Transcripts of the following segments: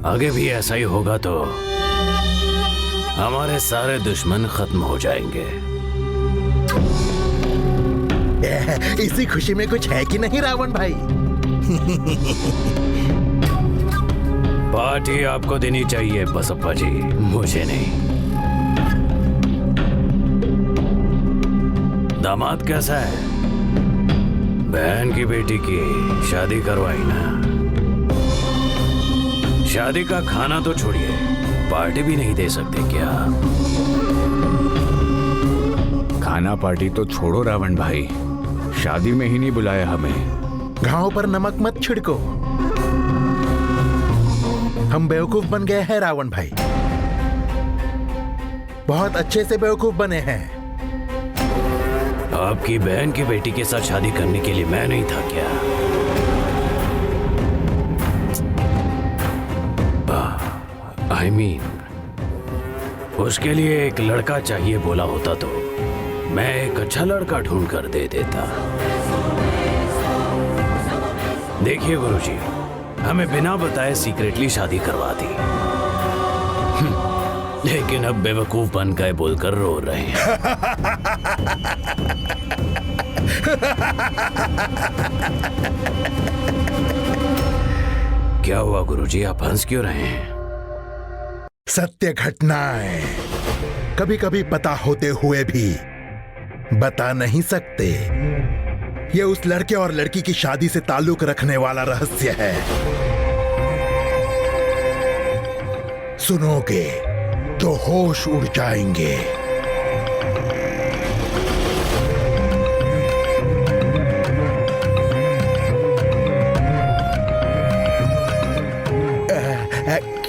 आगे भी ऐसा ही होगा तो हमारे सारे दुश्मन खत्म हो जाएंगे। इसी खुशी में कुछ है कि नहीं रावण भाई? पार्टी आपको देनी चाहिए बसप्पा जी, मुझे नहीं। दामाद कैसा है? बहन की बेटी की शादी करवाई ना। शादी का खाना तो छोड़िए, पार्टी भी नहीं दे सकते क्या? खाना पार्टी तो छोड़ो रावण भाई, शादी में ही नहीं बुलाया हमें। घाव पर नमक मत छिड़को। हम बेवकूफ बन गए हैं रावण भाई, बहुत अच्छे से बेवकूफ बने हैं। आपकी बहन की बेटी के साथ शादी करने के लिए मैं नहीं था क्या? I mean, उसके लिए एक लड़का चाहिए बोला होता तो मैं एक अच्छा लड़का ढूंढ कर दे देता। देखिए गुरुजी, हमें बिना बताए सीक्रेटली शादी करवा दी, लेकिन अब बेवकूफ बन गए बोलकर रो रहे हैं। क्या हुआ गुरुजी, आप हंस क्यों रहे हैं? सत्य घटनाएं कभी कभी पता होते हुए भी बता नहीं सकते। ये उस लड़के और लड़की की शादी से ताल्लुक रखने वाला रहस्य है। सुनोगे तो होश उड़ जाएंगे।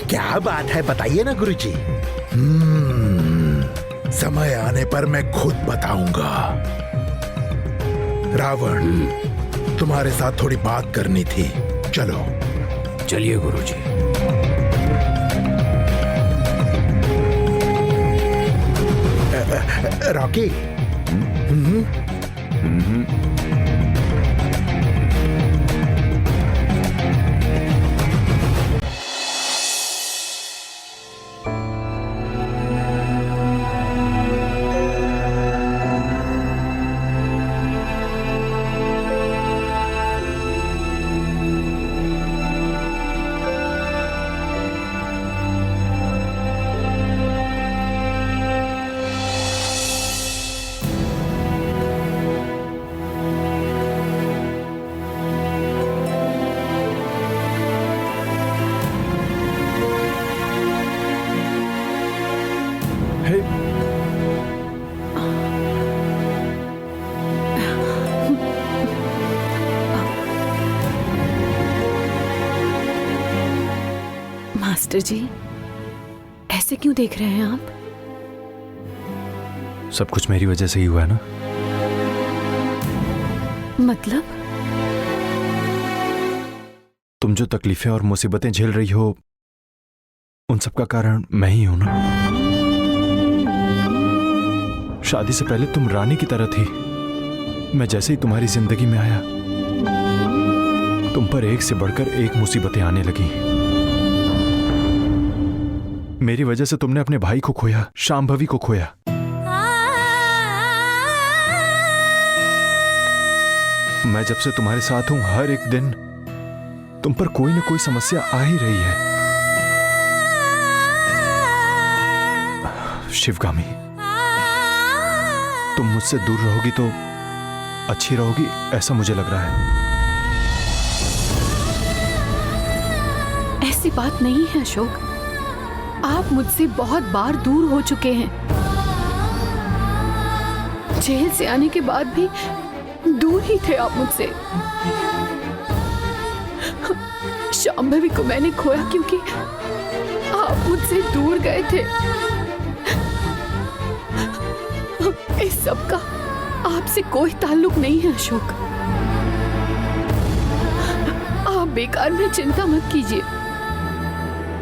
क्या बात है, बताइए ना गुरुजी। समय आने पर मैं खुद बताऊंगा। रावण, तुम्हारे साथ थोड़ी बात करनी थी, चलो। चलिए गुरुजी। रॉकी। मास्टर जी, ऐसे क्यों देख रहे हैं आप? सब कुछ मेरी वजह से ही हुआ है ना। मतलब? तुम जो तकलीफें और मुसीबतें झेल रही हो, उन सब का कारण मैं ही हूं ना। शादी से पहले तुम रानी की तरह थी। मैं जैसे ही तुम्हारी जिंदगी में आया, तुम पर एक से बढ़कर एक मुसीबतें आने लगी। मेरी वजह से तुमने अपने भाई को खोया, शांभवी को खोया। मैं जब से तुम्हारे साथ हूं, हर एक दिन तुम पर कोई ना कोई समस्या आ ही रही है। शिवगामी, तुम मुझसे दूर रहोगी तो अच्छी रहोगी, ऐसा मुझे लग रहा है। ऐसी बात नहीं है अशोक, आप मुझसे बहुत बार दूर हो चुके हैं। जेल से आने के बाद भी दूर ही थे आप मुझसे। शांभवी को मैंने खोया क्योंकि आप मुझसे दूर गए थे। इस सब का आपसे कोई ताल्लुक नहीं है अशोक। आप बेकार में चिंता मत कीजिए।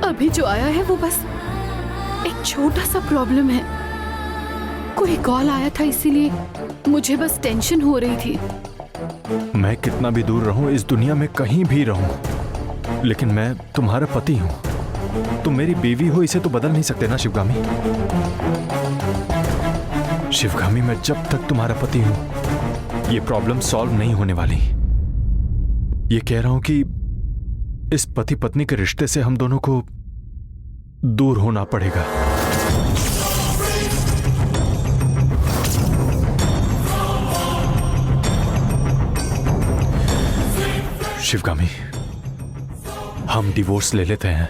अभी जो आया है वो बस एक छोटा सा प्रॉब्लम है। कोई कॉल आया था, इसीलिए मुझे बस टेंशन हो रही थी। मैं कितना भी दूर रहूं, इस दुनिया में कहीं भी रहूं, लेकिन मैं तुम्हारा पति हूं। तुम मेरी बीवी हो, इसे तो बदल नहीं सकते ना शिवगामी। शिवगामी, मैं जब तक तुम्हारा पति हूं ये प्रॉब्लम सॉल्व नहीं होने वाली। ये कह रहा हूं कि इस पति पत्नी के रिश्ते से हम दोनों को दूर होना पड़ेगा। शिवगामी, हम डिवोर्स ले लेते हैं।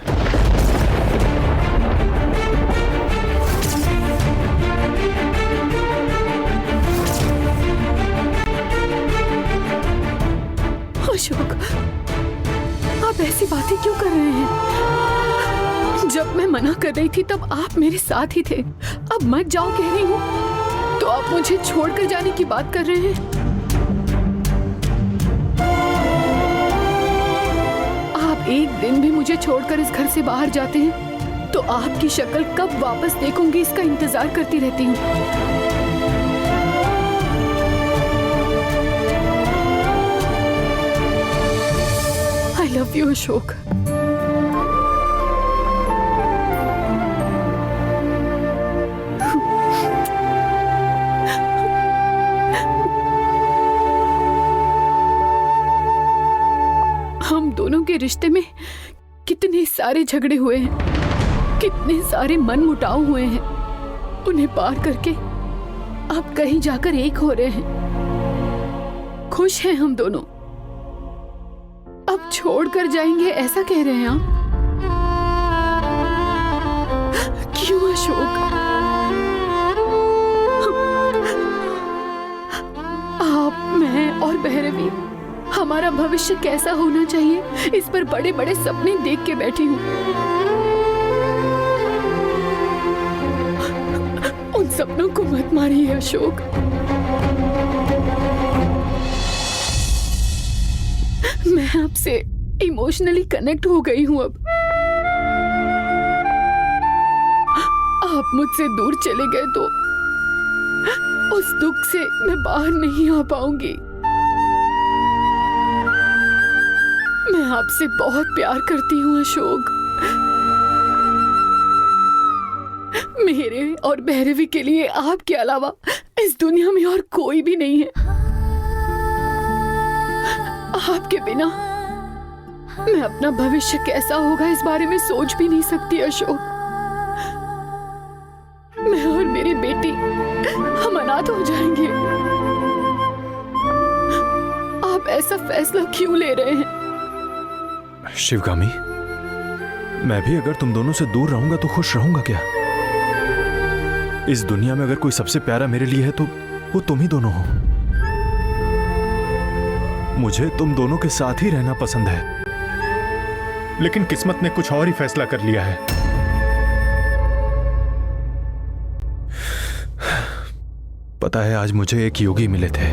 अशोक, आप ऐसी बातें क्यों कर रहे हैं? जब मैं मना कर रही थी तब आप मेरे साथ ही थे। अब मत जाओ कह रही हूँ तो आप मुझे छोड़कर जाने की बात कर रहे हैं। आप एक दिन भी मुझे छोड़कर इस घर से बाहर जाते हैं तो आपकी शक्ल कब वापस देखूंगी इसका इंतजार करती रहती हूँ। I love you, Ashok. हम दोनों के रिश्ते में कितने सारे झगड़े हुए हैं, कितने सारे मनमुटाव हुए हैं। उन्हें पार करके अब कहीं जाकर एक हो रहे हैं। खुश हैं हम दोनों। अब छोड़कर जाएंगे ऐसा कह रहे हैं आप? क्यों अशोक? आप, मैं और भैरवी, हमारा भविष्य कैसा होना चाहिए इस पर बड़े बड़े सपने देख के बैठी हूँ। उन सपनों को मत मारिए अशोक। मैं आपसे इमोशनली कनेक्ट हो गई हूँ अब। आप मुझसे दूर चले गए तो उस दुख से मैं बाहर नहीं आ पाऊंगी। मैं आपसे बहुत प्यार करती हूँ अशोक। मेरे और भैरवी के लिए आपके अलावा इस दुनिया में और कोई भी नहीं है। आपके बिना मैं अपना भविष्य कैसा होगा इस बारे में सोच भी नहीं सकती अशोक। मैं और मेरी बेटी हम अनाथ हो जाएंगे। आप ऐसा फैसला क्यों ले रहे हैं? शिवगामी, मैं भी अगर तुम दोनों से दूर रहूंगा तो खुश रहूंगा क्या? इस दुनिया में अगर कोई सबसे प्यारा मेरे लिए है तो वो तुम ही दोनों हो। मुझे तुम दोनों के साथ ही रहना पसंद है, लेकिन किस्मत ने कुछ और ही फैसला कर लिया है। पता है, आज मुझे एक योगी मिले थे।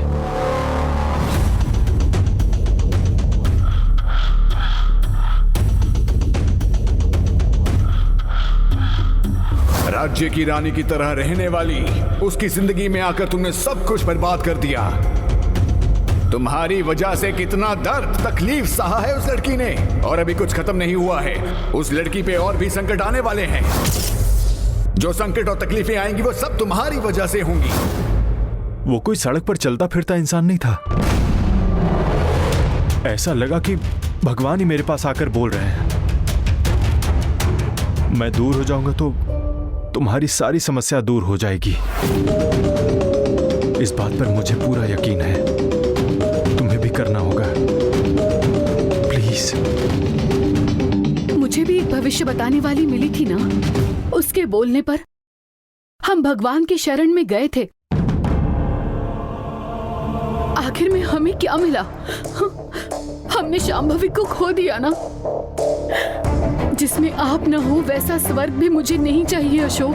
राज्य की रानी की तरह रहने वाली उसकी जिंदगी में आकर तुमने सब कुछ बर्बाद कर दिया। तुम्हारी वजह से कितना दर्द तकलीफ सहा है उस लड़की ने, और अभी कुछ खत्म नहीं हुआ है। उस लड़की पे और भी संकट आने वाले हैं। जो संकट और तकलीफें आएंगी वो सब तुम्हारी वजह से होंगी। वो कोई सड़क पर चलता फिरता इंसान नहीं था। ऐसा लगा कि भगवान ही मेरे पास आकर बोल रहे हैं, मैं दूर हो जाऊंगा तो तुम्हारी सारी समस्या दूर हो जाएगी। इस बात पर मुझे पूरा यकीन है। तुम्हें भी करना होगा, प्लीज। मुझे भी एक भविष्य बताने वाली मिली थी ना, उसके बोलने पर हम भगवान के शरण में गए थे। आखिर में हमें क्या मिला? हमने शांभवी को खो दिया ना। जिसमें आप न हो वैसा स्वर्ग भी मुझे नहीं चाहिए अशोक।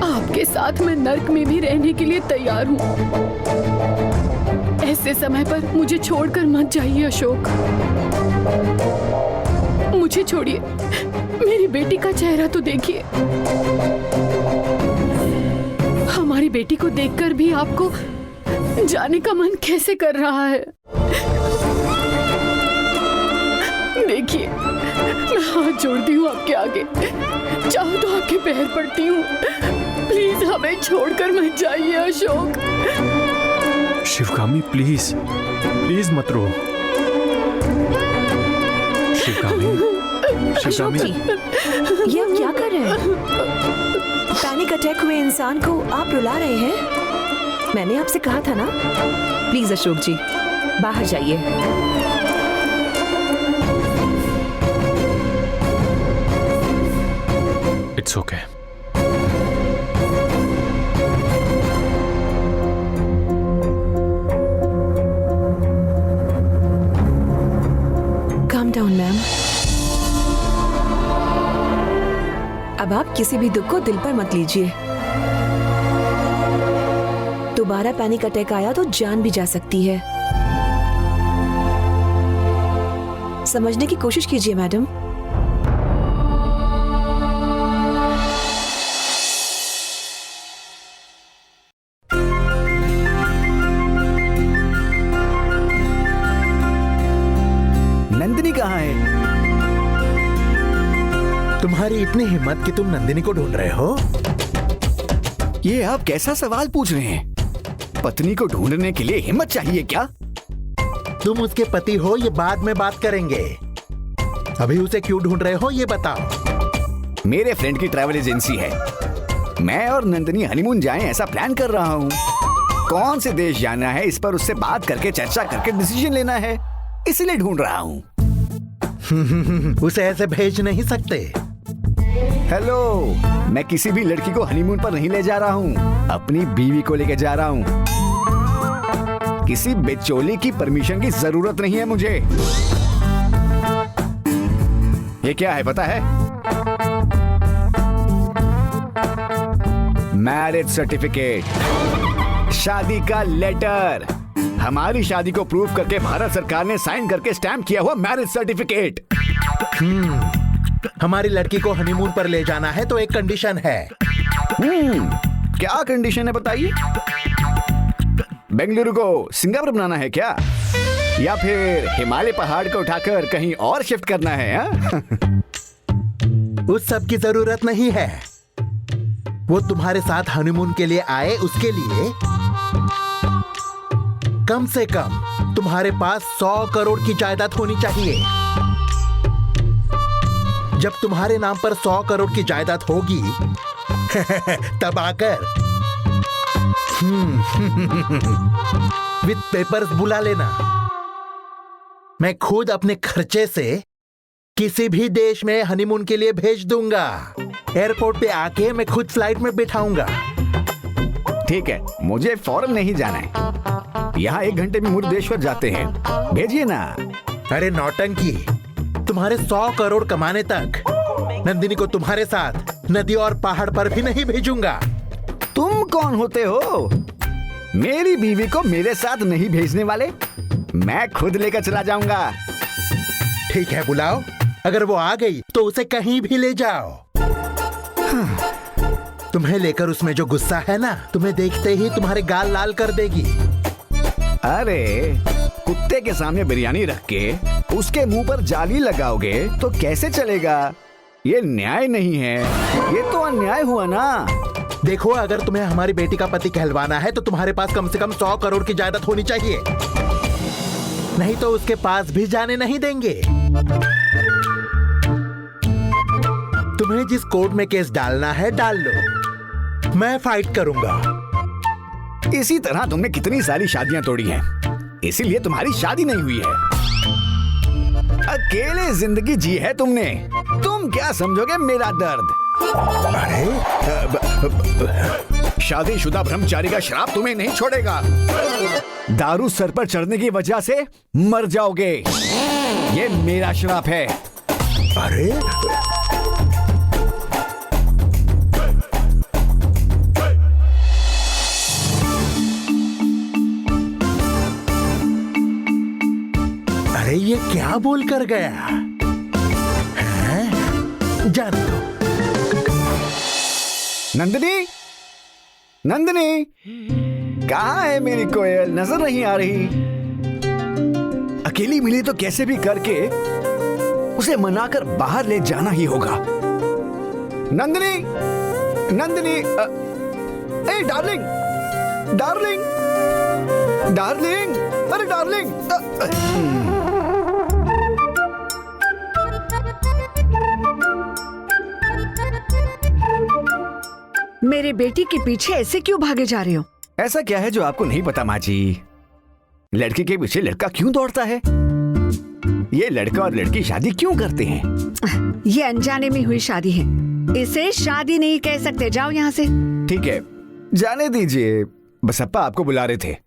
आपके साथ मैं नर्क में भी रहने के लिए तैयार हूँ। ऐसे समय पर मुझे छोड़कर मत जाइए अशोक। मुझे छोड़िए, मेरी बेटी का चेहरा तो देखिए। हमारी बेटी को देखकर भी आपको जाने का मन कैसे कर रहा है? देखिए, जोड़ती हूँ आपके आगे, चाहो तो आपके पैर पड़ती हूँ, प्लीज हमें छोड़कर मत जाइए अशोक। शिवगामी प्लीज, प्लीज मत रो। शिवगामी, अशोक जी, ये आप क्या कर रहे हैं? पैनिक अटैक हुए इंसान को आप रुला रहे हैं? मैंने आपसे कहा था ना, प्लीज अशोक जी बाहर जाइए। It's okay. Calm down ma'am. अब आप किसी भी दुख को दिल पर मत लीजिए। दोबारा पैनिक अटैक आया तो जान भी जा सकती है। समझने की कोशिश कीजिए मैडम। नंदिनी कहाँ है? तुम्हारी इतनी हिम्मत कि तुम नंदिनी को ढूंढ रहे हो? ये आप कैसा सवाल पूछ रहे हैं? पत्नी को ढूंढने के लिए हिम्मत चाहिए क्या? तुम उसके पति हो, ये बाद में बात करेंगे। अभी उसे क्यों ढूंढ रहे हो ये बताओ। मेरे फ्रेंड की ट्रैवल एजेंसी है। मैं और नंदिनी हनीमून जाएं ऐसा प्लान कर रहा हूँ। कौन से देश जाना है इस पर उससे बात करके चर्चा करके डिसीजन लेना है, इसलिए ढूंढ रहा हूँ। उसे ऐसे भेज नहीं सकते। हेलो, मैं किसी भी लड़की को हनीमून पर नहीं ले जा रहा हूँ, अपनी बीवी को लेके जा रहा हूँ। किसी बेचोली की परमिशन की जरूरत नहीं है मुझे। ये क्या है पता है? मैरिज सर्टिफिकेट, शादी का लेटर। हमारी शादी को प्रूव करके भारत सरकार ने साइन करके स्टैम्प किया हुआ मैरिज सर्टिफिकेट। हमारी लड़की को हनीमून पर ले जाना है तो एक कंडीशन है। क्या कंडीशन है बताइए? बेंगलुरु को सिंगापुर बनाना है क्या, या फिर हिमालय पहाड़ को उठाकर कहीं और शिफ्ट करना है? उस सब की जरूरत नहीं है। वो तुम्हारे साथ हनीमून के लिए आए, उसके लिए कम से कम तुम्हारे पास 100 करोड़ की जायदाद होनी चाहिए। जब तुम्हारे नाम पर 100 करोड़ की जायदाद होगी तब आकर विद पेपर्स बुला लेना। मैं खुद अपने खर्चे से किसी भी देश में हनीमून के लिए भेज दूंगा। एयरपोर्ट पे आके मैं खुद फ्लाइट में बिठाऊंगा। ठीक है, मुझे फौरन नहीं जाना है। यहाँ 1 घंटे में मुरुदेश्वर जाते हैं, भेजिए ना। अरे नौटंकी, तुम्हारे 100 करोड़ कमाने तक नंदिनी को तुम्हारे साथ नदी और पहाड़ पर भी नहीं भेजूंगा। तुम कौन होते हो मेरी बीवी को मेरे साथ नहीं भेजने वाले? मैं खुद लेकर चला जाऊंगा। ठीक है, बुलाओ। अगर वो आ गई तो उसे कहीं भी ले जाओ। तुम्हें लेकर उसमें जो गुस्सा है ना, तुम्हें देखते ही तुम्हारे गाल लाल कर देगी। अरे, कुत्ते के सामने बिरयानी रख के उसके मुंह पर जाली लगाओगे तो कैसे चलेगा? ये न्याय नहीं है, ये तो अन्याय हुआ ना। देखो, अगर तुम्हें हमारी बेटी का पति कहलवाना है तो तुम्हारे पास कम से कम 100 करोड़ की जायदाद होनी चाहिए, नहीं तो उसके पास भी जाने नहीं देंगे। तुम्हें जिस कोर्ट में केस डालना है डाल लो, मैं फाइट करूंगा। इसी तरह तुमने कितनी सारी शादियां तोड़ी हैं, इसीलिए तुम्हारी शादी नहीं हुई है। अकेले जिंदगी जी है तुमने, तुम क्या समझोगे मेरा दर्द? अरे, शादीशुदा ब्रह्मचारी का श्राप तुम्हें नहीं छोड़ेगा। दारू सर पर चढ़ने की वजह से मर जाओगे, ये मेरा श्राप है। अरे, अरे ये क्या बोल कर गया है? जान दो। नंदिनी, नंदिनी, कहाँ है मेरी कोयल? नजर नहीं आ रही। अकेली मिली तो कैसे भी करके उसे मनाकर बाहर ले जाना ही होगा। नंदिनी, नंदिनी, ए डार्लिंग, डार्लिंग, डार्लिंग, अरे डार्लिंग। मेरे बेटी के पीछे ऐसे क्यों भागे जा रहे हो? ऐसा क्या है जो आपको नहीं पता माँ जी? लड़की के पीछे लड़का क्यों दौड़ता है? ये लड़का और लड़की शादी क्यों करते हैं? ये अनजाने में हुई शादी है, इसे शादी नहीं कह सकते। जाओ यहाँ से। ठीक है, जाने दीजिए। बसप्पा आपको बुला रहे थे।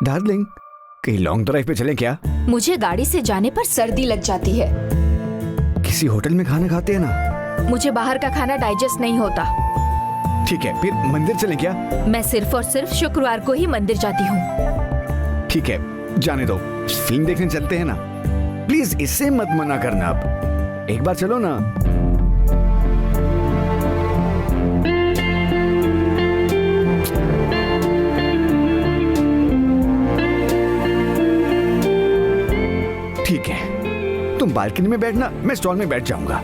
डार्लिंग, कहीं लॉन्ग ड्राइव पे चलें क्या? मुझे गाड़ी से जाने पर सर्दी लग जाती है। किसी होटल में खाना खाते हैं ना? मुझे बाहर का खाना डाइजेस्ट नहीं होता। ठीक है, फिर मंदिर चलें क्या? मैं सिर्फ और सिर्फ शुक्रवार को ही मंदिर जाती हूँ। ठीक है, जाने दो। फिल्म देखने चलते हैं ना? प्लीज इससे मत मना करना। अब एक बार चलो ना। ठीक है, तुम बालकनी में बैठना, मैं स्टॉल में बैठ जाऊंगा।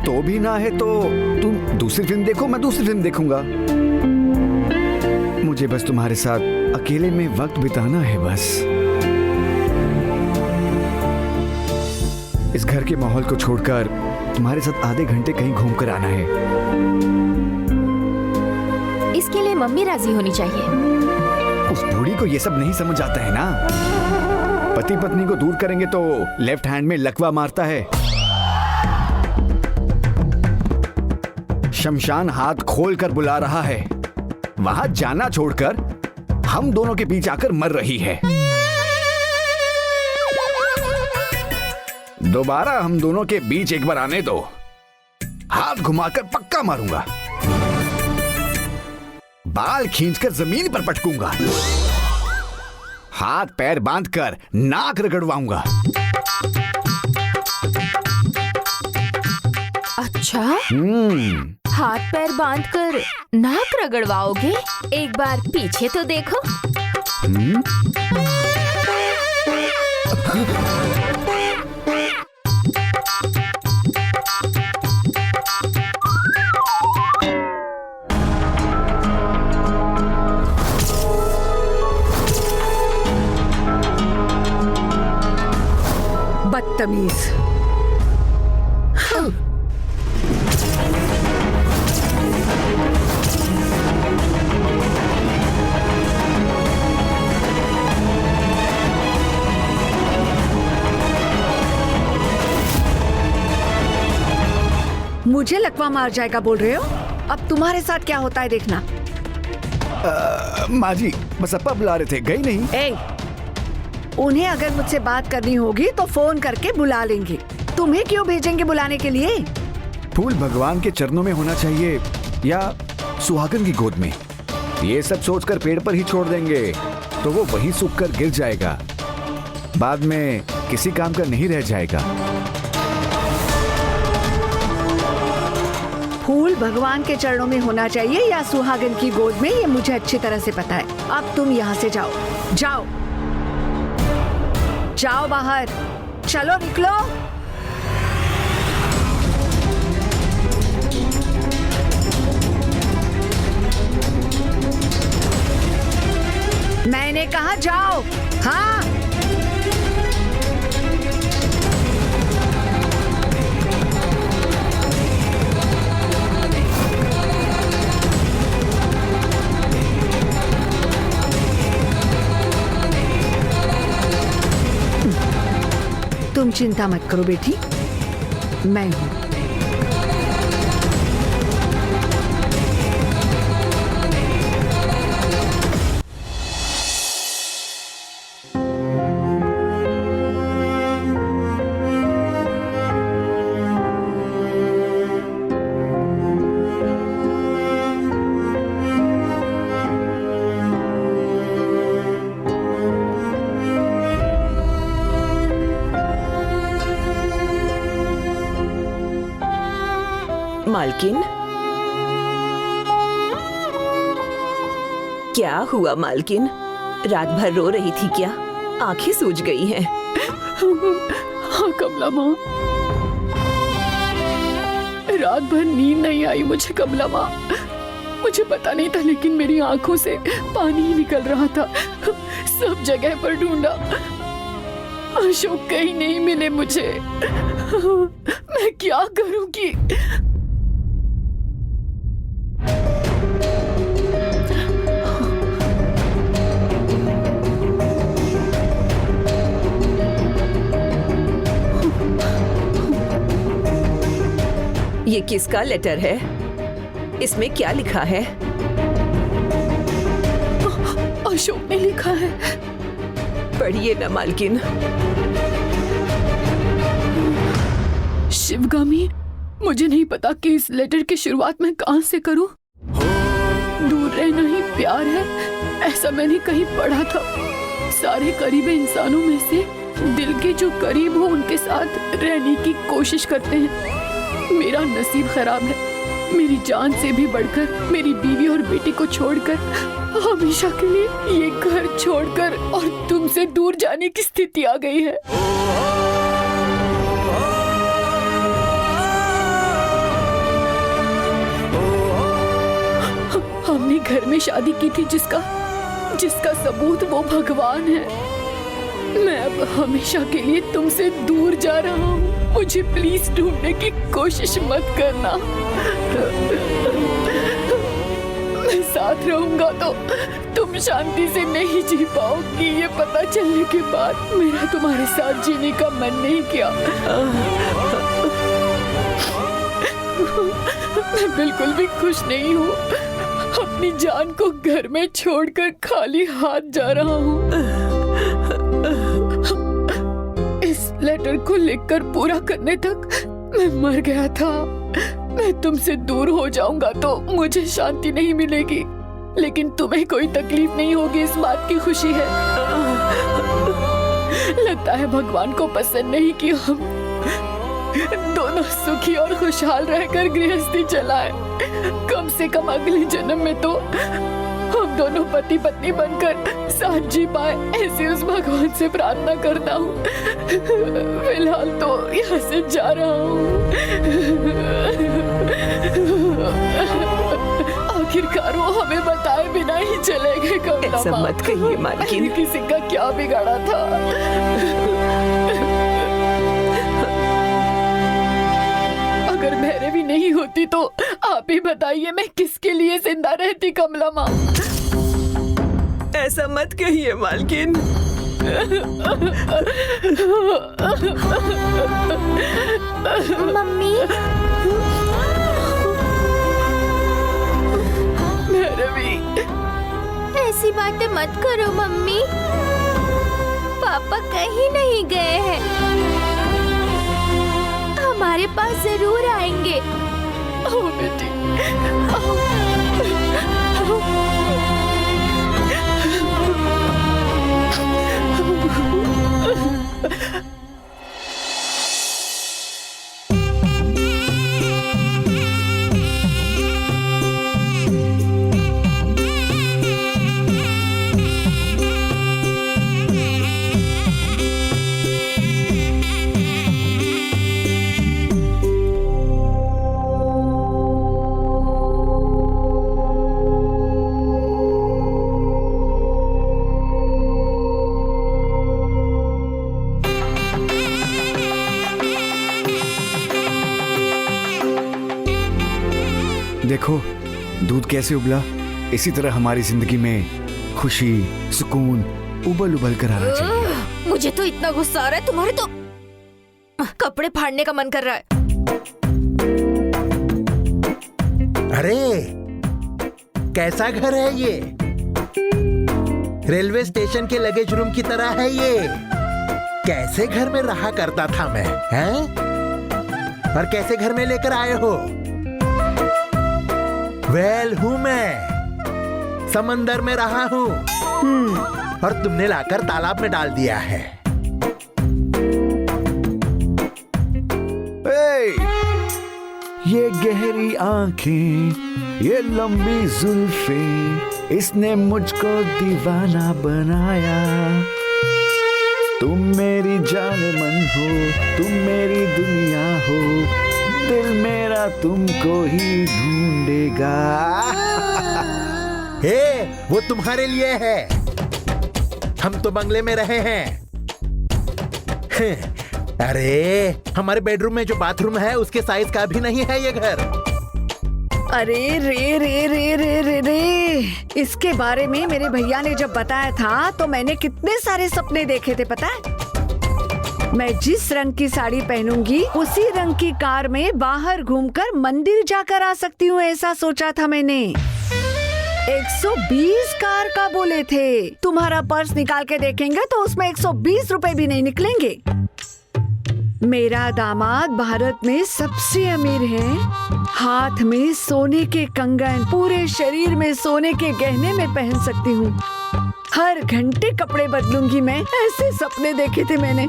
तो भी ना है तो तुम दूसरी फिल्म देखो, मैं दूसरी फिल्म देखूंगा। मुझे बस तुम्हारे साथ अकेले में वक्त बिताना है बस। इस घर के माहौल को छोड़कर तुम्हारे साथ आधे घंटे कहीं घूमकर आना है। इसके लिए मम्मी राजी होनी चाहिए। उस बूढ़ी को ये सब नहीं समझ आता है ना। पति पत्नी को दूर करेंगे तो लेफ्ट हैंड में लकवा मारता है। शमशान हाथ खोल कर बुला रहा है। वहां जाना छोड़कर हम दोनों के बीच आकर मर रही है। दोबारा हम दोनों के बीच एक बार आने दो, हाथ घुमाकर पक्का मारूंगा, बाल खींचकर जमीन पर पटकूंगा, हाथ पैर बांधकर नाक रगड़वाऊंगा। अच्छा, हाथ पैर बांधकर नाक रगड़वाओगे? एक बार पीछे तो देखो। बदतमीज। मुझे लकवा मार जाएगा बोल रहे हो? अब तुम्हारे साथ क्या होता है देखना। माँ जी, बसप्पा बुला रहे थे, गई नहीं? ए, उन्हें अगर मुझसे बात करनी होगी तो फोन करके बुला लेंगे। तुम्हें क्यों भेजेंगे बुलाने के लिए? फूल भगवान के चरणों में होना चाहिए या सुहागन की गोद में? ये सब सोचकर पेड़ पर ही छोड़ देंगे तो वो वहीं सूख कर गिर जाएगा, बाद में किसी काम का नहीं रह जाएगा। फूल भगवान के चरणों में होना चाहिए या सुहागन की गोद में, ये मुझे अच्छी तरह से पता है। अब तुम यहाँ से जाओ, जाओ जाओ बाहर, चलो निकलो। मैंने कहा जाओ। हाँ, तुम चिंता मत करो बेटी, मैं हूं। मालकिन, क्या हुआ मालकिन? रात भर रो रही थी क्या? आंखें सूज गई हैं। हाँ कमला माँ, रात भर नींद नहीं आई मुझे कमला माँ। मुझे पता नहीं था, लेकिन मेरी आंखों से पानी ही निकल रहा था। सब जगह पर ढूंढा, अशोक कहीं नहीं मिले मुझे। मैं क्या करूंगी? ये किसका लेटर है? इसमें क्या लिखा है? अशोक ने लिखा है। पढ़िए ना मालकिन। शिवगामी, मुझे नहीं पता कि इस लेटर की शुरुआत मैं कहां से करूं। दूर रहना ही प्यार है, ऐसा मैंने कहीं पढ़ा था। सारे करीबी इंसानों में से दिल के जो करीब हो उनके साथ रहने की कोशिश करते हैं। मेरा नसीब खराब है। मेरी जान से भी बढ़कर मेरी बीवी और बेटी को छोड़कर, हमेशा के लिए ये घर छोड़कर और तुमसे दूर जाने की स्थिति आ गई है। हमने घर में शादी की थी जिसका सबूत वो भगवान है। मैं अब हमेशा के लिए तुमसे दूर जा रहा हूँ। मुझे प्लीज ढूंढने की कोशिश मत करना। मैं साथ रहूंगा तो तुम शांति से नहीं जी पाओगी। ये पता चलने के बाद मेरा तुम्हारे साथ जीने का मन नहीं किया। मैं बिल्कुल भी खुश नहीं हूँ। अपनी जान को घर में छोड़कर खाली हाथ जा रहा हूँ। इस लेटर को लिखकर पूरा करने तक मैं मर गया था। मैं तुमसे दूर हो जाऊंगा तो मुझे शांति नहीं मिलेगी, लेकिन तुम्हें कोई तकलीफ नहीं होगी, इस बात की खुशी है। लगता है भगवान को पसंद नहीं कि हम दोनों सुखी और खुशहाल रहकर गृहस्थी चलाएं। कम से कम अगले जन्म में तो हम दोनों पति पत्नी बनकर साथ जी पाए, ऐसे उस भगवान से प्रार्थना करता हूँ। फिलहाल तो यहाँ से जा रहा हूँ। आखिरकार वो हमें बताए बिना ही चले गए। कमला ऐसा माँ, मत कहिए मालकिन। किसी का क्या बिगाड़ा था? अगर भैरवी नहीं होती तो आप ही बताइए मैं किसके लिए जिंदा रहती कमला माँ? ऐसा मत कहिए मालकिन। मम्मी, भैरवी, ऐसी बातें मत करो मम्मी। पापा कहीं नहीं गए हैं, हमारे पास जरूर आएंगे। आओ बेटी, आओ। देखो दूध कैसे उबला। इसी तरह हमारी जिंदगी में खुशी, सुकून उबल उबल कर आना चाहिए। मुझे तो इतना गुस्सा आ रहा है, तुम्हारे तो कपड़े फाड़ने का मन कर रहा है। अरे कैसा घर है ये? रेलवे स्टेशन के लगेज रूम की तरह है ये। कैसे घर में रहा करता था मैं, हैं? और कैसे घर में लेकर आए हो? वेल हूं मैं, समंदर में रहा हूं और तुमने लाकर तालाब में डाल दिया है। ये गहरी आंखें, ये लंबी जुल्फें, इसने मुझको दीवाना बनाया। तुम मेरी जान मन हो, तुम मेरी दुनिया हो, दिल मेरा तुमको ही ढूंढेगा। हे, वो तुम्हारे लिए है। हम तो बंगले में रहे हैं। अरे, हमारे बेडरूम में जो बाथरूम है उसके साइज का भी नहीं है ये घर। अरे रे रे रे रे रे रे, इसके बारे में मेरे भैया ने जब बताया था तो मैंने कितने सारे सपने देखे थे पता है। मैं जिस रंग की साड़ी पहनूंगी उसी रंग की कार में बाहर घूमकर मंदिर जाकर आ सकती हूँ, ऐसा सोचा था मैंने। 120 कार का बोले थे। तुम्हारा पर्स निकाल के देखेंगे तो उसमें 120 रुपए भी नहीं निकलेंगे। मेरा दामाद भारत में सबसे अमीर है। हाथ में सोने के कंगन, पूरे शरीर में सोने के गहने में पहन सकती हूँ। हर घंटे कपड़े बदलूंगी मैं, ऐसे सपने देखे थे मैंने।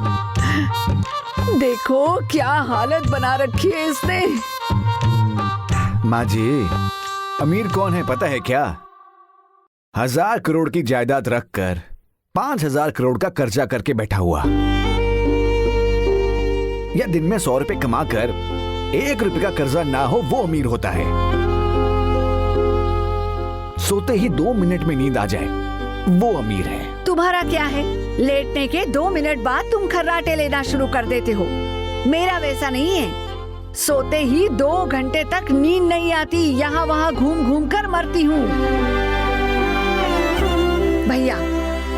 देखो क्या हालत बना रखी है इसने। माँ जी, अमीर कौन है पता है क्या? 1000 करोड़ की जायदाद रखकर 5000 करोड़ का कर्जा करके बैठा हुआ, या दिन में 100 रुपए कमाकर 1 रुपए का कर्जा ना हो वो अमीर होता है। सोते ही 2 मिनट में नींद आ जाए वो अमीर है। तुम्हारा क्या है, लेटने के 2 मिनट बाद तुम खर्राटे लेना शुरू कर देते हो। मेरा वैसा नहीं है। सोते ही 2 घंटे तक नींद नहीं आती, यहाँ वहाँ घूम घूम कर मरती हूँ। भैया,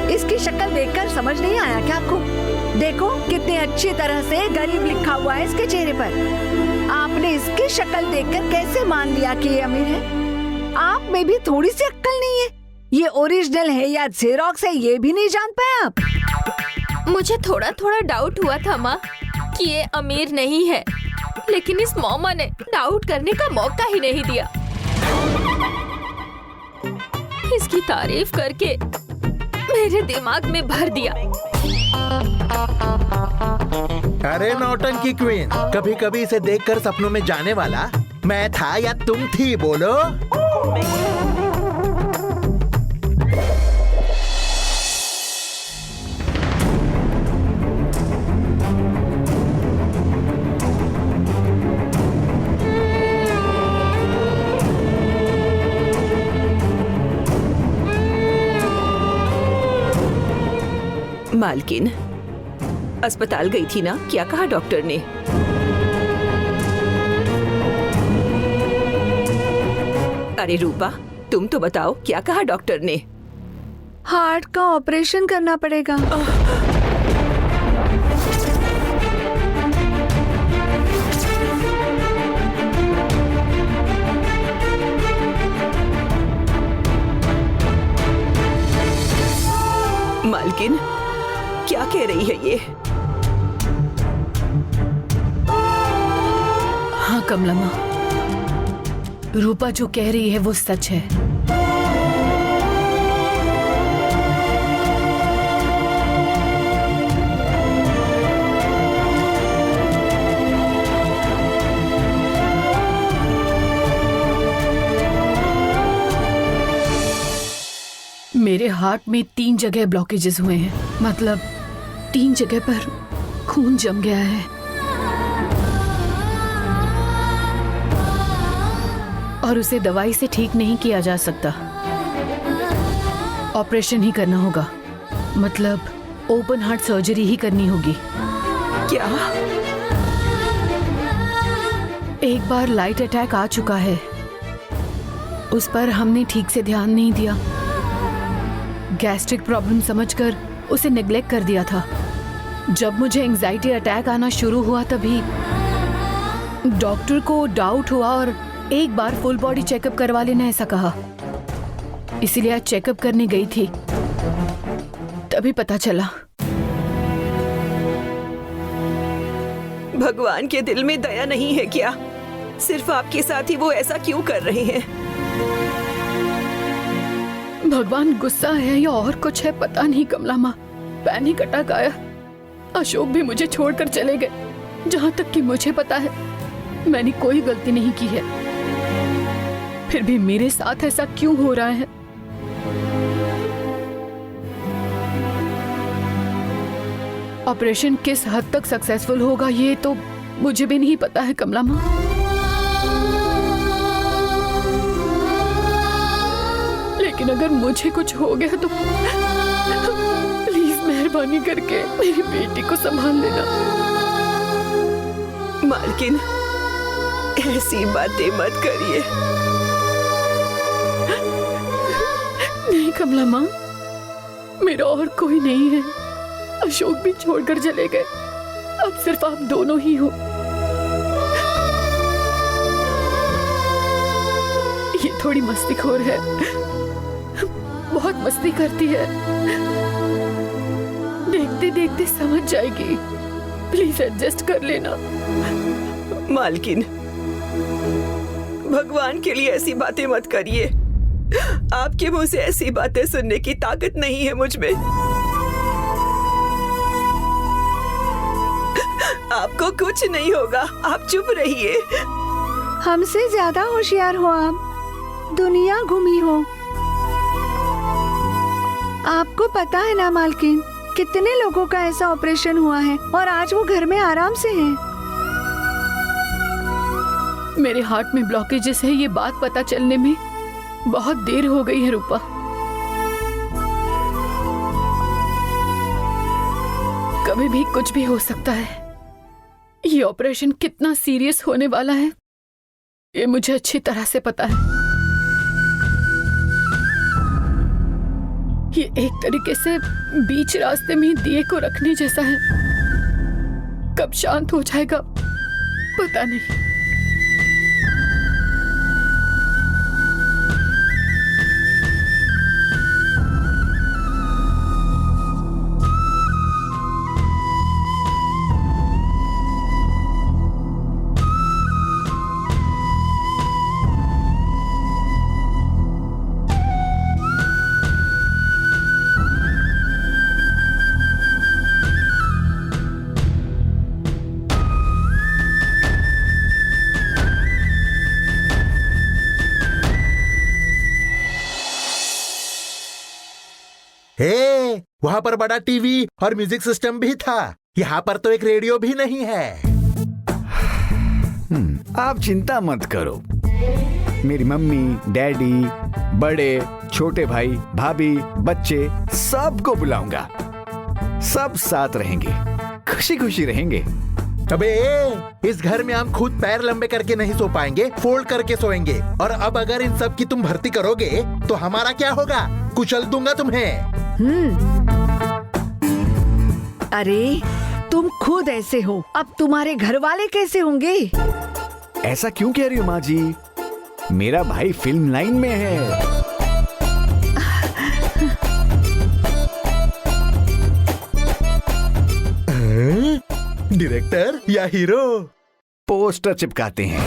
इसकी शक्ल देखकर समझ नहीं आया क्या आपको? देखो कितने अच्छी तरह से गरीब लिखा हुआ है इसके चेहरे पर। आपने इसकी शक्ल देखकर कैसे मान लिया कि ये अमीर है? आप में भी थोड़ी सी अक्ल नहीं है। ये ओरिजिनल है या जेरोक्स है ये भी नहीं जान पाए आप? मुझे थोड़ा थोड़ा डाउट हुआ था माँ कि ये अमीर नहीं है, लेकिन इस मॉमा ने डाउट करने का मौका ही नहीं दिया। इसकी तारीफ करके मेरे दिमाग में भर दिया। अरे नौटंकी क्वीन, कभी कभी इसे देखकर सपनों में जाने वाला मैं था या तुम थी, बोलो। मालकिन, अस्पताल गई थी ना, क्या कहा डॉक्टर ने? अरे रूपा, तुम तो बताओ क्या कहा डॉक्टर ने? हार्ट का ऑपरेशन करना पड़ेगा। मालकिन, क्या कह रही है ये? हाँ कमला माँ, रूपा जो कह रही है वो सच है। मेरे हार्ट में 3 जगह ब्लॉकेजेस हुए हैं, मतलब 3 जगह पर खून जम गया है। और उसे दवाई से ठीक नहीं किया जा सकता, ऑपरेशन ही करना होगा, मतलब ओपन हार्ट सर्जरी ही करनी होगी। क्या? एक बार लाइट अटैक आ चुका है, उस पर हमने ठीक से ध्यान नहीं दिया। गैस्ट्रिक प्रॉब्लम समझकर उसे नेग्लेक्ट कर दिया था। जब मुझे एंजाइटी अटैक आना शुरू हुआ तभी डॉक्टर को डाउट हुआ और एक बार फुल बॉडी चेकअप करवा लेना ऐसा कहा। इसीलिए आज चेकअप करने गई थी, तभी पता चला। भगवान के दिल में दया नहीं है क्या? सिर्फ आपके साथ ही वो ऐसा क्यों कर रहे हैं? भगवान गुस्सा है या और कुछ है पता नहीं कमला माँ। पैनिक अटैक आया, अशोक भी मुझे छोड़कर चले गए। जहाँ तक कि मुझे पता है मैंने कोई गलती नहीं की है, फिर भी मेरे साथ ऐसा क्यों हो रहा है? ऑपरेशन किस हद तक सक्सेसफुल होगा ये तो मुझे भी नहीं पता है कमला माँ। लेकिन अगर मुझे कुछ हो गया तो प्लीज मेहरबानी करके मेरी बेटी को संभाल लेना। मालकिन, ऐसी बातें मत करिए। नहीं कमला माँ, मेरा और कोई नहीं है। अशोक भी छोड़कर चले गए, अब सिर्फ आप दोनों ही हो। ये थोड़ी मस्तीखोर है, बहुत मस्ती करती है, देखते देखते समझ जाएगी। प्लीज एडजस्ट कर लेना। मालकिन, भगवान के लिए ऐसी बातें मत करिए। आपके मुंह से ऐसी बातें सुनने की ताकत नहीं है मुझ में। आपको कुछ नहीं होगा, आप चुप रहिए। हमसे ज्यादा होशियार हो आप, दुनिया घूमी हो। आपको पता है ना मालकिन, कितने लोगों का ऐसा ऑपरेशन हुआ है और आज वो घर में आराम से हैं। मेरे हार्ट में ब्लॉकेजेस है, ये बात पता चलने में बहुत देर हो गई है रूपा। कभी भी कुछ भी हो सकता है। ये ऑपरेशन कितना सीरियस होने वाला है ये मुझे अच्छी तरह से पता है। ये एक तरीके से बीच रास्ते में दिए को रखने जैसा है। कब शांत हो जाएगा पता नहीं। हे, वहाँ पर बड़ा टीवी और म्यूजिक सिस्टम भी था। यहाँ पर तो एक रेडियो भी नहीं है। आप चिंता मत करो। मेरी मम्मी, डैडी, बड़े, छोटे भाई, भाभी, बच्चे सबको बुलाऊंगा। सब साथ रहेंगे, खुशी खुशी रहेंगे। अबे, इस घर में हम खुद पैर लंबे करके नहीं सो पाएंगे, फोल्ड करके सोएंगे। और अब अगर इन सब की तुम भर्ती करोगे तो हमारा क्या होगा? कुचल दूंगा तुम्हें। अरे तुम खुद ऐसे हो, अब तुम्हारे घर वाले कैसे होंगे? ऐसा क्यों कह रही हो माँ जी? मेरा भाई फिल्म लाइन में है। डायरेक्टर या हीरो? पोस्टर चिपकाते हैं।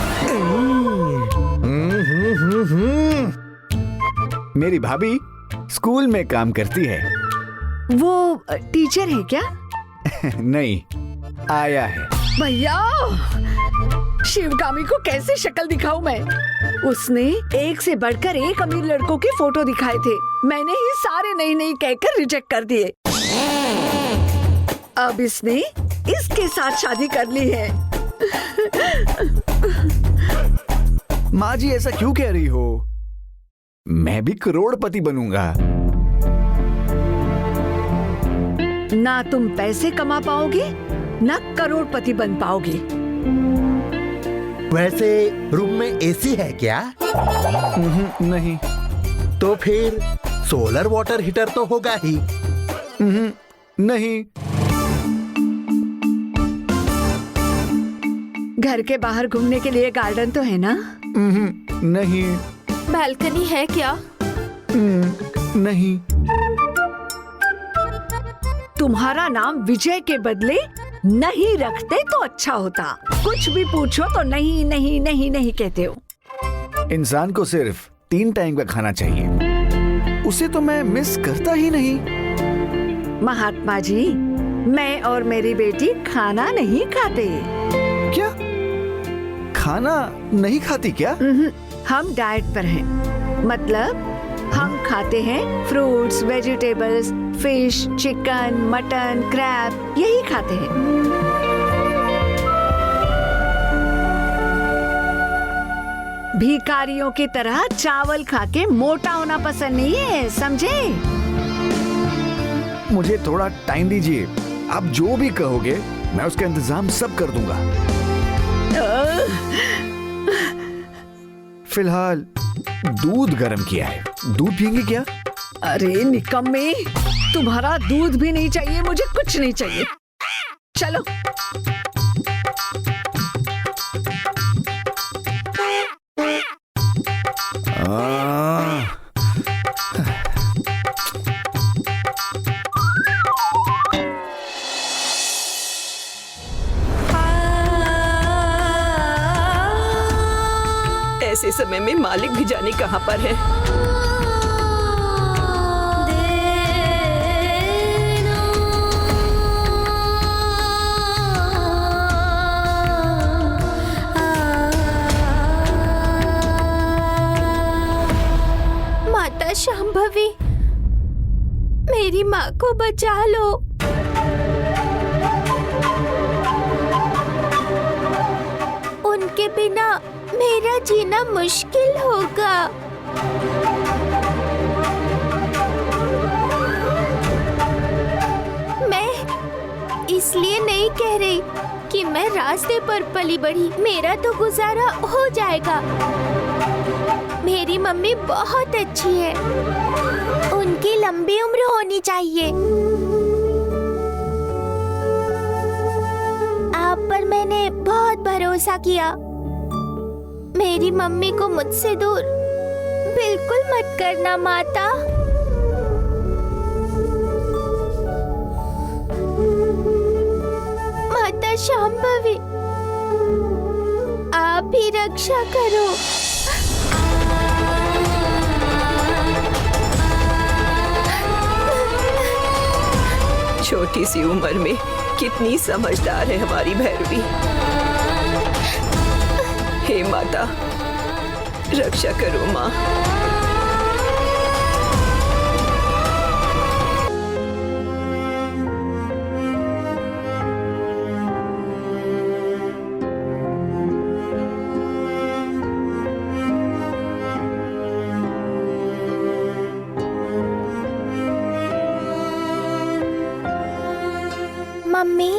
मेरी भाभी स्कूल में काम करती है। वो टीचर है क्या? नहीं, आया है। भैया, शिवगामी को कैसे शक्ल दिखाऊं मैं? उसने एक से बढ़कर एक अमीर लड़कों की फोटो दिखाए थे, मैंने ही सारे नहीं नहीं कहकर रिजेक्ट कर दिए। अब इसने इसके साथ शादी कर ली है। माँ जी ऐसा क्यों कह रही हो? मैं भी करोड़पति बनूंगा। ना तुम पैसे कमा पाओगे, ना करोड़पति बन पाओगे। वैसे रूम में एसी है क्या? नहीं। तो फिर सोलर वाटर हीटर तो होगा ही। नहीं। घर के बाहर घूमने के लिए गार्डन तो है ना? नहीं। बालकनी है क्या? नहीं। तुम्हारा नाम विजय के बदले नहीं रखते तो अच्छा होता। कुछ भी पूछो तो नहीं नहीं नहीं नहीं कहते हो। इंसान को सिर्फ 3 टाइम का खाना चाहिए, उसे तो मैं मिस करता ही नहीं। महात्मा जी, मैं और मेरी बेटी खाना नहीं खाते। क्या? खाना नहीं खाती क्या? हम डाइट पर हैं। मतलब हम खाते हैं fruits, vegetables, fish, chicken, mutton, crab, यही खाते हैं। भिखारियों की तरह चावल खा के मोटा होना पसंद नहीं है, समझे? मुझे थोड़ा टाइम दीजिए। आप जो भी कहोगे मैं उसका इंतजाम सब कर दूंगा। फिलहाल दूध गर्म किया है, दूध पियेंगे क्या? अरे निकम्मे, तुम्हारा दूध भी नहीं चाहिए, मुझे कुछ नहीं चाहिए। चलो। ऐसे समय में मालिक भी जाने कहाँ पर है। माता शांभवी, मेरी माँ को बचा लो। उनके बिना मेरा जीना मुश्किल होगा। मैं इसलिए नहीं कह रही कि मैं रास्ते पर पली बढ़ी, मेरा तो गुजारा हो जाएगा। मेरी मम्मी बहुत अच्छी है, उनकी लंबी उम्र होनी चाहिए। आप पर मैंने बहुत भरोसा किया। मेरी मम्मी को मुझसे दूर बिल्कुल मत करना माता। माता शांभवी, आप ही रक्षा करो। छोटी सी उम्र में कितनी समझदार है हमारी भैरवी। हे माता, रक्षा करो माँ। मम्मी,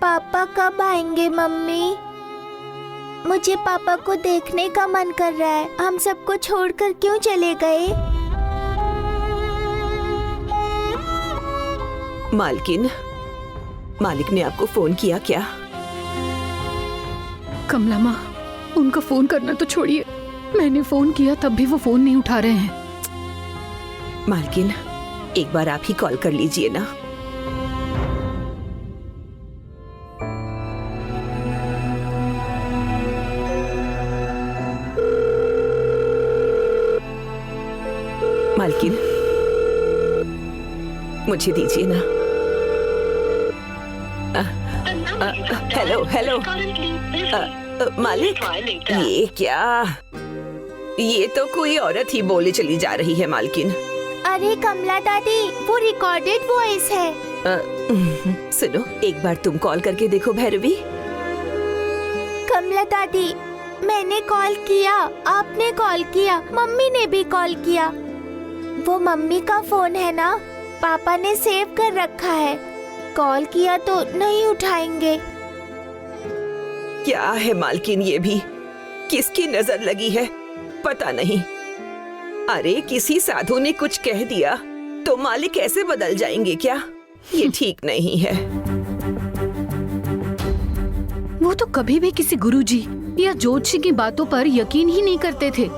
पापा कब आएंगे? मम्मी, मुझे पापा को देखने का मन कर रहा है। हम सबको छोड़कर क्यों चले गए? मालकिन, मालिक ने आपको फोन किया क्या? कमला माँ, उनका फोन करना तो छोड़िए, मैंने फोन किया तब भी वो फोन नहीं उठा रहे हैं। मालकिन, एक बार आप ही कॉल कर लीजिए ना। मालकिन, मुझे दीजिए ना। Hello hello. मालिक, ये क्या? ये तो कोई औरत ही बोले चली जा रही है मालकिन। अरे कमला दादी, वो रिकॉर्डेड वॉइस है। सुनो, एक बार तुम कॉल करके देखो भैरवी। कमला दादी, मैंने कॉल किया, आपने कॉल किया, मम्मी ने भी कॉल किया। वो मम्मी का फोन है ना, पापा ने सेव कर रखा है। कॉल किया तो नहीं उठाएंगे। क्या है मालकिन, ये भी किसकी नजर लगी है पता नहीं। अरे किसी साधु ने कुछ कह दिया तो मालिक ऐसे बदल जाएंगे क्या? ये ठीक नहीं है। वो तो कभी भी किसी गुरुजी या ज्योतिषी की बातों पर यकीन ही नहीं करते थे,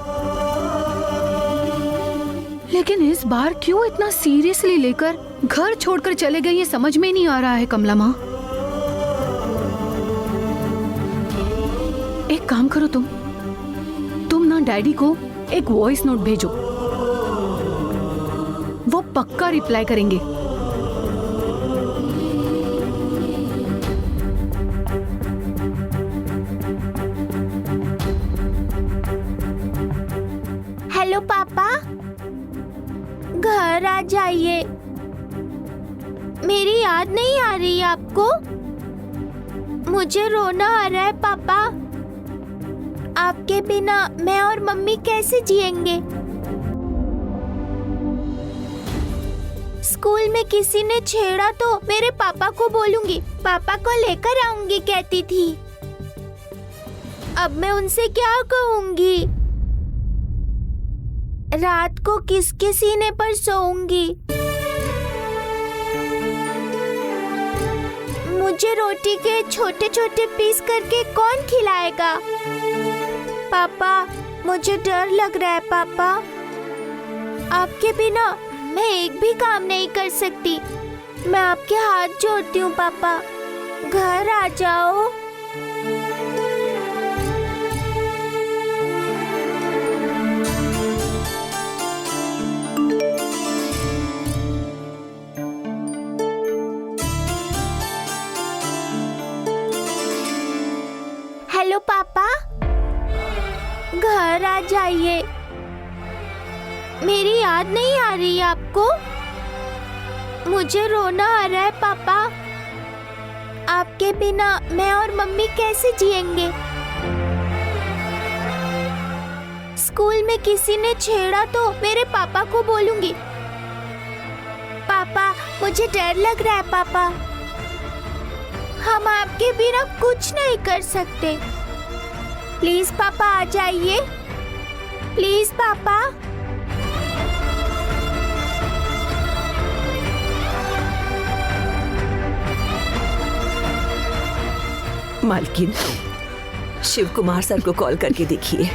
लेकिन इस बार क्यों इतना सीरियसली लेकर घर छोड़कर चले गए, ये समझ में नहीं आ रहा है कमला माँ। एक काम करो, तुम ना डैडी को एक वॉइस नोट भेजो, वो पक्का रिप्लाई करेंगे। आ जाइए। मेरी याद नहीं आ रही आपको? मुझे रोना आ रहा है पापा। आपके बिना मैं और मम्मी कैसे जिएंगे? स्कूल में किसी ने छेड़ा तो मेरे पापा को बोलूंगी, पापा को लेकर आऊंगी कहती थी। अब मैं उनसे क्या कहूंगी? रात को किसके सीने पर सोऊंगी? मुझे रोटी के छोटे छोटे पीस करके कौन खिलाएगा? पापा, मुझे डर लग रहा है पापा। आपके बिना मैं एक भी काम नहीं कर सकती। मैं आपके हाथ जोड़ती हूँ पापा, घर आ जाओ। हेलो पापा, घर आ जाइए। मेरी याद नहीं आ रही आपको? मुझे रोना आ रहा है पापा। आपके बिना मैं और मम्मी कैसे जिएंगे? स्कूल में किसी ने छेड़ा तो मेरे पापा को बोलूंगी, पापा मुझे डर लग रहा है पापा। हम आपके बिना कुछ नहीं कर सकते। प्लीज पापा आ जाइए, प्लीज पापा। मालकिन, शिव कुमार सर को कॉल करके देखिए।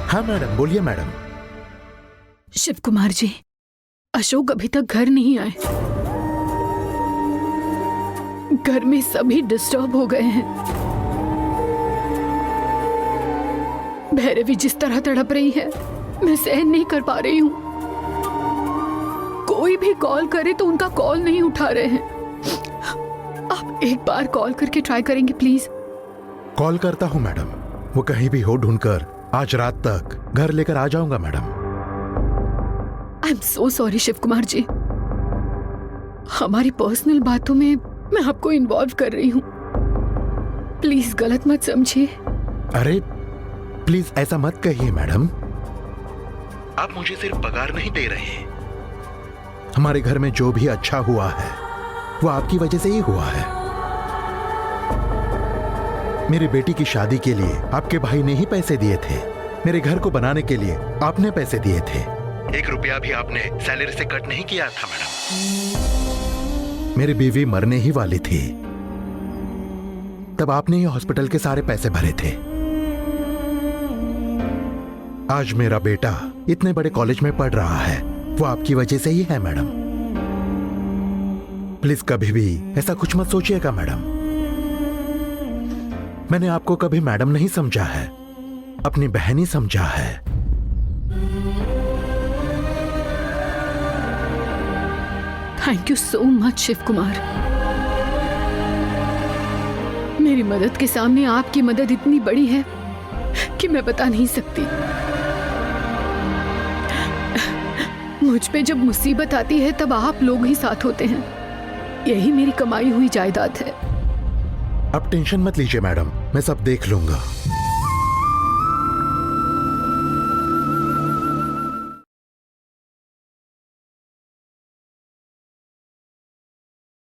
हाँ मैडम, बोलिए मैडम। शिव कुमार जी, अशोक अभी तक घर नहीं आए। घर में सभी डिस्टर्ब हो गए हैं। भैरवी जिस तरह तड़प रही है, मैं सहन नहीं कर पा रही हूँ। कोई भी कॉल करे तो उनका कॉल नहीं उठा रहे हैं। आप एक बार कॉल करके ट्राई करेंगे प्लीज? कॉल करता हूँ मैडम। वो कहीं भी हो, ढूंढकर आज रात तक घर लेकर आ जाऊंगा madam. I am so sorry Shiv Kumar ji. हमारी पर्सनल बातों में मैं आपको इन्वॉल्व कर रही हूँ, प्लीज गलत मत समझिए। अरे प्लीज ऐसा मत कहिए मैडम। आप मुझे सिर्फ पगार नहीं दे रहे। हमारे घर में जो भी अच्छा हुआ है वो आपकी वजह से ही हुआ है। मेरी बेटी की शादी के लिए आपके भाई ने ही पैसे दिए थे। मेरे घर को बनाने के लिए आपने पैसे दिए थे। 1 रुपया भी आपने सैलरी से कट नहीं किया था मैडम। मेरी बीवी मरने ही वाली थी, तब आपने ही हॉस्पिटल के सारे पैसे भरे थे। आज मेरा बेटा इतने बड़े कॉलेज में पढ़ रहा है, वो आपकी वजह से ही है मैडम। प्लीज कभी भी ऐसा कुछ मत सोचिएगा मैडम। मैंने आपको कभी मैडम नहीं समझा है, अपनी बहन ही समझा है। Thank you so much Shiv Kumar. मेरी मदद के सामने आपकी मदद इतनी बड़ी है कि मैं बता नहीं सकती। मुझ पे जब मुसीबत आती है तब आप लोग ही साथ होते हैं। यही मेरी कमाई हुई जायदाद है। अब टेंशन मत लीजिए मैडम, मैं सब देख लूंगा।